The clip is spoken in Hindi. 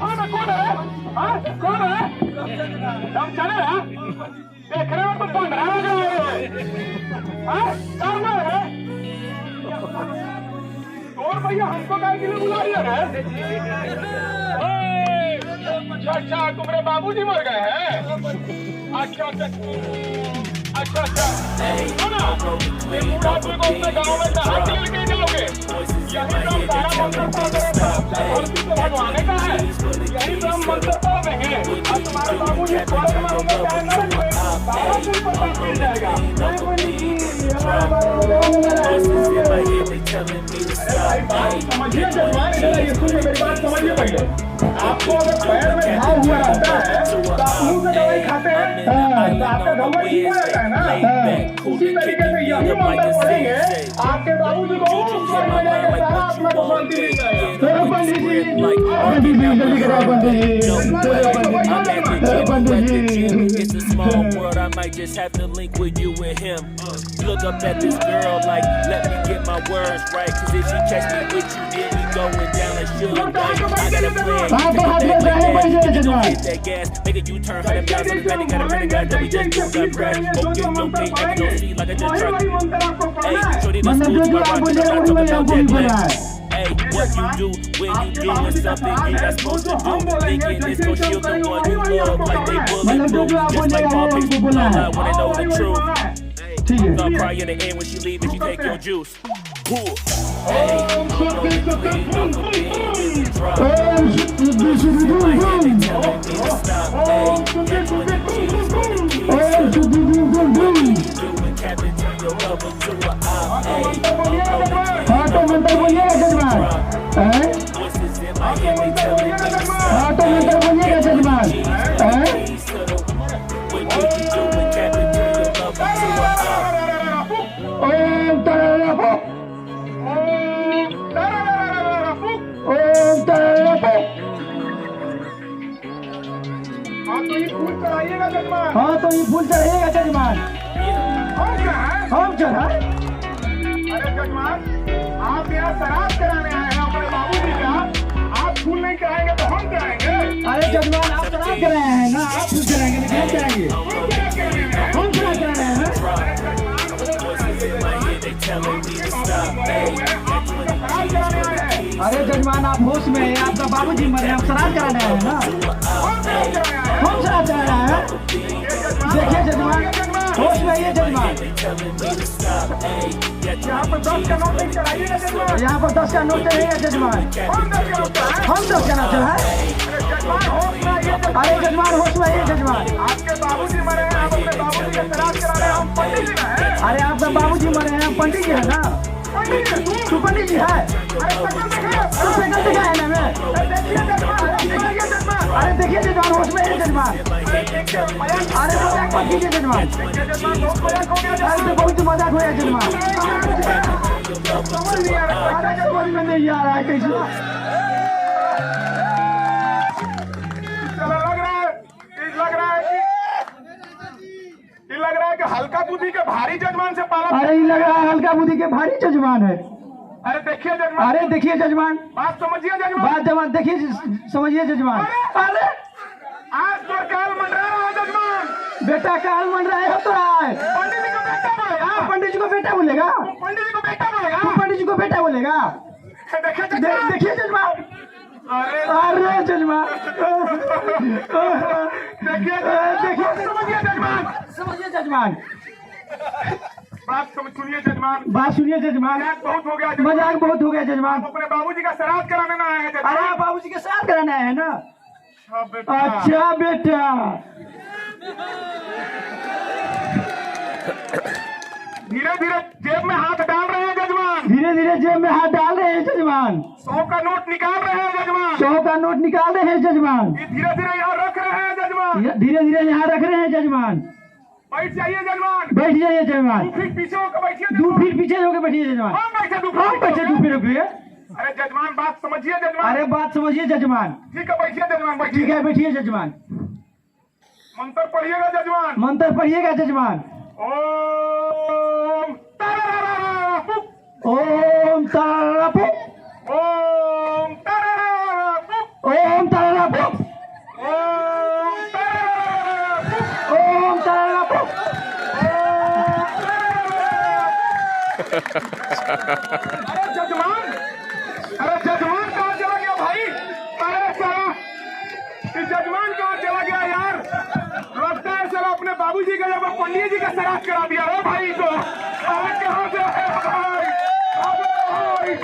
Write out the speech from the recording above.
कौन है? हाँ कौन है? हम चले हैं? देख रहे हो तो 15 हो गए। हाँ कौन है? और भैया हमको काय के लिए बुला लिया है? अच्छा तुम्हारे बाबूजी मर गए हैं? अच्छा अच्छा सुना ये बूढ़ा आदमी को अपने गाँव में कहाँ से लेके जाओगे? यही तो हम सारा मंत्र भगवाने का है, यही तो हम मंत्र पढ़ देंगे और तुम्हारे बाबूजी स्वर्ग में होंगे चाहे नरक में, सारा कुछ पता मिल जाएगा। समझिए जजमान, ये सुनिए मेरी बात समझिए पहले। आपको अगर पैर में घाव हुआ रहता है तो आप मुंह से दवाई खाते हैं तो आपका घाव ठीक हो जाता है ना। उसी तरीके से यही मंत्र पढ़ेंगे आपके बाबूजी को स्वर्ग में जाकर सारा आत्मा को शांति मिल जाएगा। पंडित जी जल्दी करो पंडित जी। It's a small world, I might just have to link with you and him. Look up at this girl like, let me get my words right. Cause if she catch me with you, then we going down like sugar. I got a plan, hit that gas, make a U-turn, 100 miles on the back, got a running guy, that we just do that crash. Okay, I can see like I just tried. Hey, shorty, let's go to my rock, I'm not talking about that plan. Hey, what you do when you doing something you're not supposed to do? Thinking it's gon' shield the one you love like they bulletproof. Just like all people lie when they know the truth. I'll cry in the end when she leave and she take your juice. Cool. Hey, मंत्र बोलिएगा जजमान, तो मंत्र बोलिएगा जजमान। ओम तररपो, ओम तररपो। हाँ तो ये फूल चढ़ाइएगा जजमान। हाँ तो ये फूल चढ़ाइएगा जजमान। हम चढ़ाए? अरे जजमान आप यहाँ शराब कराने आए हैं अपने बाबूजी का, आप फूल नहीं चढ़ाएंगे तो हम चढ़ाएंगे। अरे जजमान आप शराब कराए हैं ना, आप फूल चढ़ाएंगे लेकिन हम चढ़ाएंगे। हम शराब करा रहे हैं। अरे जजमान आप होश में हैं, आपका बाबूजी मरे, आप शराब कराने आए हैं ना। हम शराब करा रहे हैं। देखिए जजमान होश में ये जजमान, यहाँ पर 10 का नोट नहीं चढ़ाइएगा जजमान। यहाँ पर 10 का नोट चढ़ेगा जजमान। हम 10 का नोट चढ़ाए। अरे जजमान होश में ये जजमान, आपके बाबूजी मरे हैं, आप अपने बाबूजी का शराब करा रहे हैं, हम पंडित जी हैं। अरे आपका बाबूजी मरे हैं, हम पंडित जी है ना। तू पंडित जी है? तू शक्ल दिखा है ना मैं। अरे देखिए जजमान होश में है जजमान। अरे मजाक मत कीजिए जजमान। अरे तो बहुत मजाक हो गया जजमान। समझ नहीं आ रहा है कैसे। लग रहा है कि हल्का बुद्धि के भारी जजमान से पाला। अरे ये लग रहा है हल्का बुद्धि के भारी जजमान है। अरे देखिए जजमान, अरे देखिए जजमान, बात समझिए जजमान, बात जजमान देखिए समझिए जजमान। अरे आज तो काल मंडरा रहा है जजमान। बेटा काल मंडरा है तो रहा है। पंडित जी को बेटा बोलेगा। पंडित जी को बेटा बोलेगा। पंडित जी को बेटा बोलेगा। पंडित जी को बेटा बोलेगा। देखिए जजमान। अरे जजमान देखिए समझिए जजमान, समझिए जजमान। बात सुनिए जजमान, बात सुनिए जजमान। मजाक बहुत हो गया, मजाक बहुत हो गया जजमान। अपने बाबूजी का श्राद्ध कराने ना आए हैं जजमान। अरे बाबूजी के साथ कराना है ना। अच्छा बेटा धीरे धीरे जेब में हाथ डाल रहे हैं जजमान। धीरे धीरे जेब में हाथ डाल रहे हैं जजमान। 100 का नोट निकाल रहे हैं जजमान। 100 का नोट निकाल रहे हैं जजमान। धीरे धीरे यहाँ रख रहे हैं जजमान। धीरे धीरे यहाँ रख रहे हैं जजमान। बैठ जाइए जजमान। बैठ जाइए जजमान। 2 फीट पीछे होकर बैठिए। 2 फीट पीछे होकर बैठिए जजमान। हम बैठे 2 फीट रुकिए। अरे जजमान बात समझिए जजमान। अरे बात समझिए जजमान। ठीक है बैठिए जजमान। ठीक है बैठिए जजमान। मंत्र पढ़िएगा जजमान। मंत्र पढ़िएगा जजमान। ओम तारारारापु, ओम तारारापु, ओम तारारारापु, ओम तारारापु, अरे जजमान कहाँ चला गया भाई? अरे साला इस जजमान कहाँ चला गया यार? लगता है साला अपने बाबूजी का जब पंडित जी का श्राद्ध करा दिया रे भाई को। अरे कहाँ से है भाई? भाई